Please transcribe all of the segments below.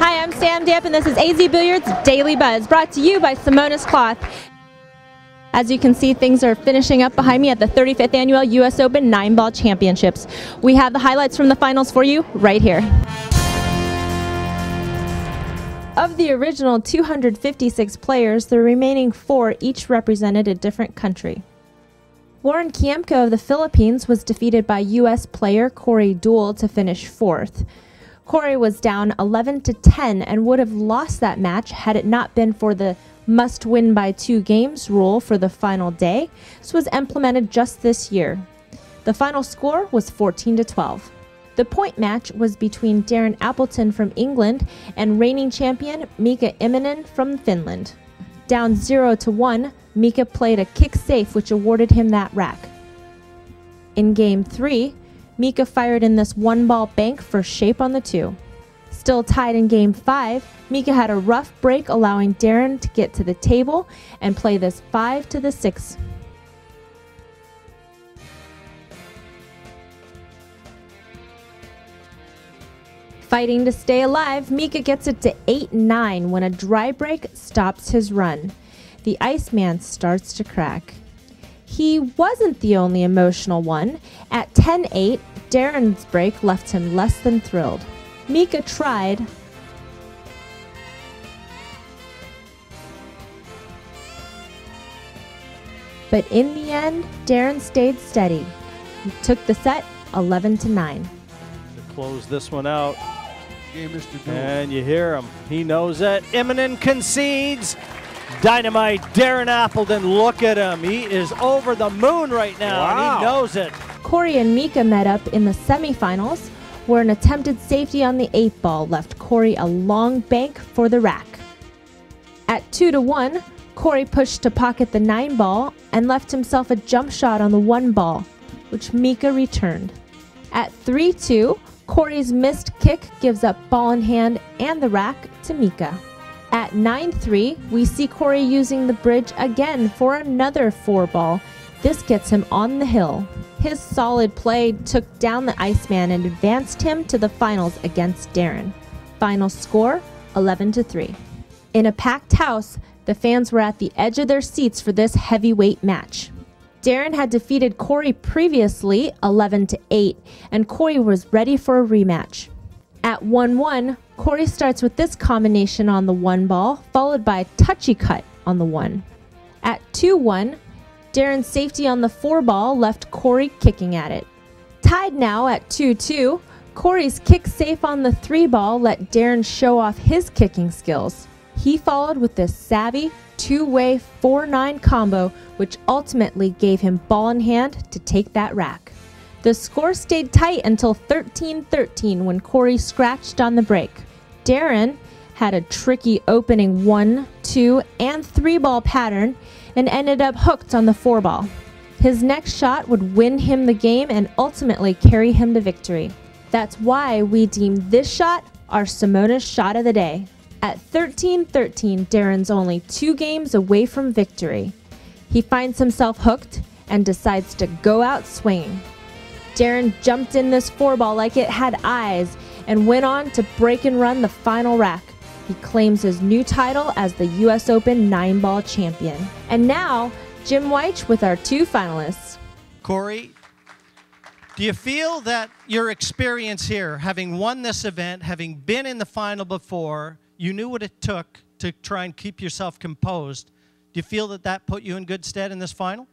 Hi, I'm Sam Diep, and this is AZ Billiards Daily Buzz, brought to you by Simonis Cloth. As you can see, things are finishing up behind me at the 35th Annual U.S. Open 9-Ball Championships. We have the highlights from the finals for you right here. Of the original 256 players, the remaining 4 each represented a different country. Warren Kiemko of the Philippines was defeated by U.S. player Corey Deuel to finish 4th. Corey was down 11-10 and would have lost that match had it not been for the must-win by 2 games rule for the final day. This was implemented just this year. The final score was 14-12. The point match was between Darren Appleton from England and reigning champion Mika Immonen from Finland. Down 0-1, Mika played a kick safe which awarded him that rack. In Game 3, Mika fired in this 1-ball bank for shape on the 2. Still tied in Game 5, Mika had a rough break allowing Darren to get to the table and play this 5-6. Fighting to stay alive, Mika gets it to 8-9 when a dry break stops his run. The Iceman starts to crack. He wasn't the only emotional one. At 10-8, Darren's break left him less than thrilled. Mika tried, but in the end, Darren stayed steady. He took the set 11-9. To close this one out. Game, Mr. Deuel. And you hear him. He knows it. Immonen concedes. Dynamite. Darren Appleton, look at him. He is over the moon right now. Wow. And he knows it. Corey and Mika met up in the semifinals, where an attempted safety on the 8-ball left Corey a long bank for the rack. At 2-1, Corey pushed to pocket the 9-ball and left himself a jump shot on the 1-ball, which Mika returned. At 3-2, Corey's missed kick gives up ball in hand and the rack to Mika. At 9-3, we see Corey using the bridge again for another 4-ball. This gets him on the hill. His solid play took down the Iceman and advanced him to the finals against Darren. Final score, 11-3. In a packed house, the fans were at the edge of their seats for this heavyweight match. Darren had defeated Corey previously 11-8, and Corey was ready for a rematch. At 1-1, Corey starts with this combination on the 1-ball, followed by a touchy cut on the 1. At 2-1, Darren's safety on the 4-ball left Corey kicking at it. Tied now at 2-2, Corey's kick safe on the 3-ball let Darren show off his kicking skills. He followed with this savvy 2-way 4-9 combo, which ultimately gave him ball in hand to take that rack. The score stayed tight until 13-13 when Corey scratched on the break. Darren had a tricky opening 1, 2, and 3-ball pattern and ended up hooked on the 4-ball. His next shot would win him the game and ultimately carry him to victory. That's why we deem this shot our Simonis shot of the day. At 13-13, Darren's only 2 games away from victory. He finds himself hooked and decides to go out swinging. Darren jumped in this 4-ball like it had eyes and went on to break and run the final rack. He claims his new title as the U.S. Open 9-ball champion. And now, Jim Weich with our 2 finalists. Corey, do you feel that your experience here, having won this event, having been in the final before, you knew what it took to try and keep yourself composed. Do you feel that that put you in good stead in this final?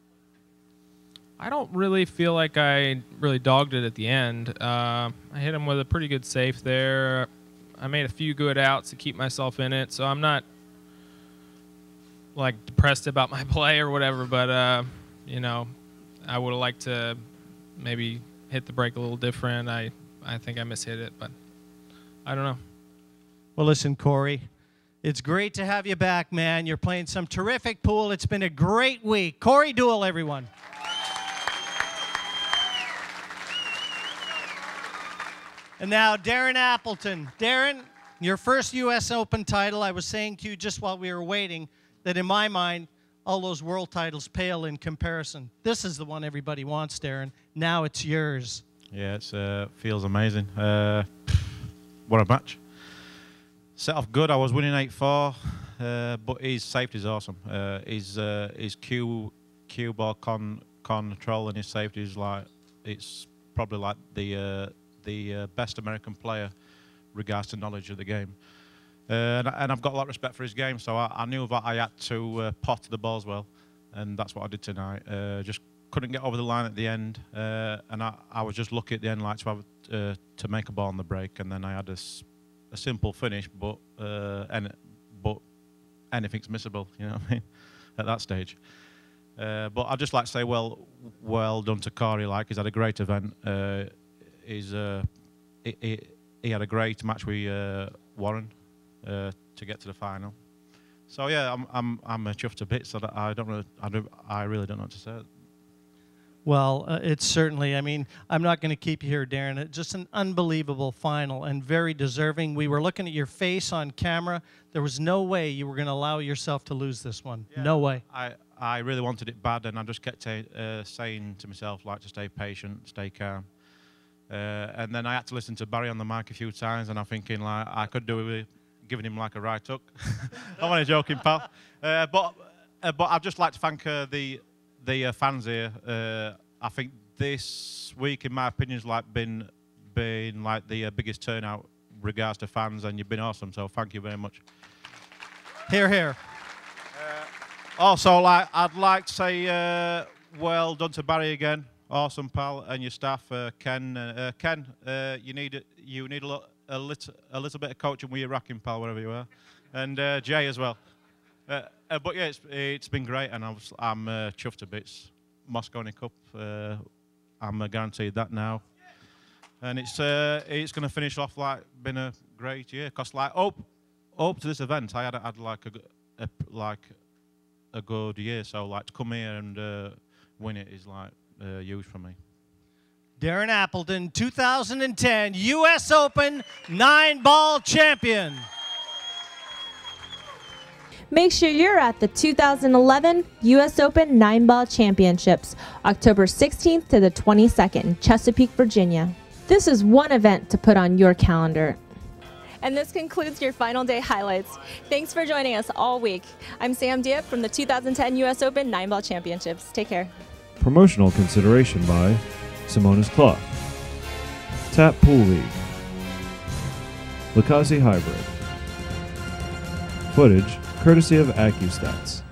I don't really feel like I really dogged it at the end. I hit him with a pretty good safe there. I made a few good outs to keep myself in it, so I'm not like depressed about my play or whatever, but you know, I would have liked to maybe hit the break a little different. I think I mishit it, but I don't know. Well, listen, Corey, it's great to have you back, man. You're playing some terrific pool. It's been a great week. Corey Deuel, everyone. And now, Darren Appleton. Darren, your first U.S. Open title. I was saying to you just while we were waiting that in my mind, all those world titles pale in comparison. This is the one everybody wants, Darren. Now it's yours. Yeah, it feels amazing. What a match. Set off good. I was winning 8-4, but his safety is awesome. His cue ball control and his safety is like, it's probably like the best American player regards to knowledge of the game. And I've got a lot of respect for his game, so I knew that I had to pot the balls well, and that's what I did tonight. Just couldn't get over the line at the end, and I was just lucky at the end, like to make a ball on the break, and then I had a simple finish, but anything's missable, you know what I mean, at that stage. But I'd just like to say, well done to Corey. Like, he's had a great event. He had a great match with Warren to get to the final. So yeah, I'm chuffed to bits. So that I really don't know what to say. Well, it's certainly, I mean, I'm not going to keep you here, Darren. It's just an unbelievable final and very deserving. We were looking at your face on camera. There was no way you were going to allow yourself to lose this one. Yeah, no way. I really wanted it bad, and I just kept saying to myself, like, to stay patient, stay calm. And then I had to listen to Barry on the mic a few times, and I'm thinking, like, I could do with giving him like a right hook. I'm only joking, pal. But I'd just like to thank the fans here. I think this week, in my opinion, has like been like the biggest turnout regards to fans, and you've been awesome. So thank you very much. Hear, hear. Also, like, I'd like to say well done to Barry again. Awesome, pal, and your staff, Ken. Ken, you need a little bit of coaching with your racking, pal, wherever you are, and Jay as well. But yeah, it's been great, and I'm chuffed to bits. Moscone Cup, I'm guaranteed that now, and it's going to finish off like been a great year. Cause like up to this event, I had like a good year. So like to come here and win it is like huge for me. Darren Appleton, 2010 U.S. Open 9-ball champion. Make sure you're at the 2011 U.S. Open 9-ball championships, October 16th to the 22nd in Chesapeake, Virginia. This is one event to put on your calendar. And this concludes your final day highlights. Thanks for joining us all week. I'm Samm Diep from the 2010 U.S. Open 9-ball championships. Take care. Promotional consideration by Simona's Cloth, Tap Pool League, Lucasi Hybrid. Footage courtesy of AccuStats.